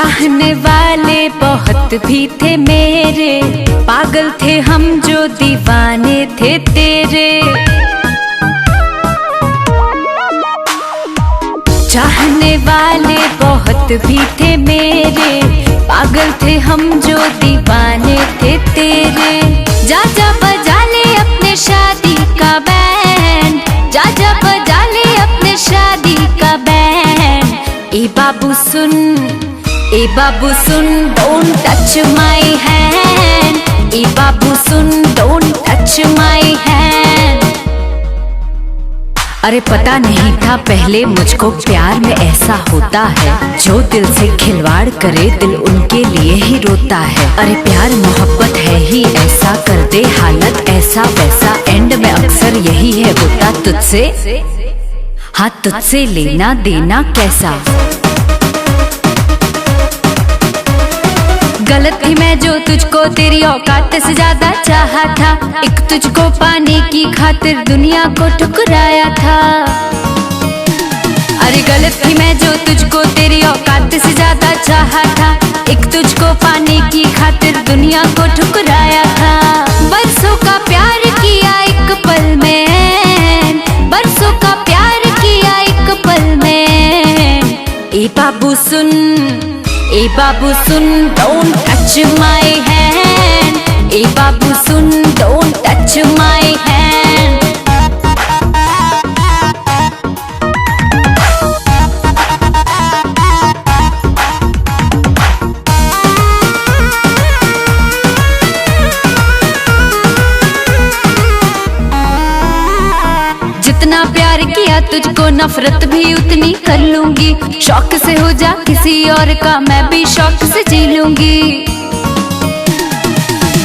चाहने वाले बहुत भी थे मेरे, पागल थे हम जो दीवाने थे तेरे। चाहने वाले बहुत भी थे मेरे, पागल थे हम जो दीवाने थे तेरे। जा जा बजा ले अपने शादी का बैंड, जा जा बजा ले अपने शादी का band. A Babu soon, A Babu soon, don't touch my hand। A Babu soon, don't touch my hand। अरे पता नहीं था पहले मुझको प्यार में ऐसा होता है, जो दिल से खिलवाड़ करे दिल उनके लिए ही रोता है। अरे प्यार मोहब्बत है ही ऐसा, कर दे हालत ऐसा वैसा, एंड में अक्सर यही है होता तुझसे, हाँ तुझसे लेना देना कैसा। गलत थी मैं जो तुझको तेरी औकात से ज्यादा चाहा था, एक तुझको पाने की खातिर दुनिया को ठुकराया था। अरे गलत थी मैं जो तुझको तेरी औकात से ज्यादा चाहा था, एक तुझको पाने की खातिर दुनिया को ठुकराया था। बरसों का प्यार किया एक पल में, बरसों का प्यार किया एक पल में। ए बाबू सुन, ए बाबू सुन, don't touch my hand। A Babu soon, don't touch my hand। जितना प्यार किया तुझको नफरत भी उतनी कर लूंगी, शौक से हो जा किसी और का मैं भी शौक से जी लूंगी।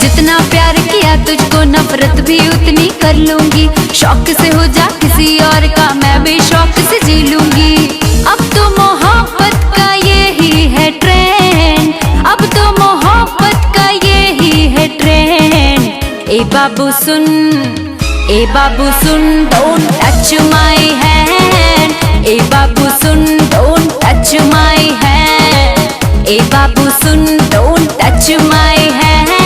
जितना प्यार किया तुझको नफरत भी उतनी कर लूंगी, शौक से हो जा किसी और का मैं भी शौक से जी लूंगी। अब तो मोहब्बत का यही है ट्रेंड, अब तो मोहब्बत का यही है trend. A Babu soon, A Babu soon, don't touch my hand। A Babu soon, don't touch my hand। A Babu soon, don't touch my hand।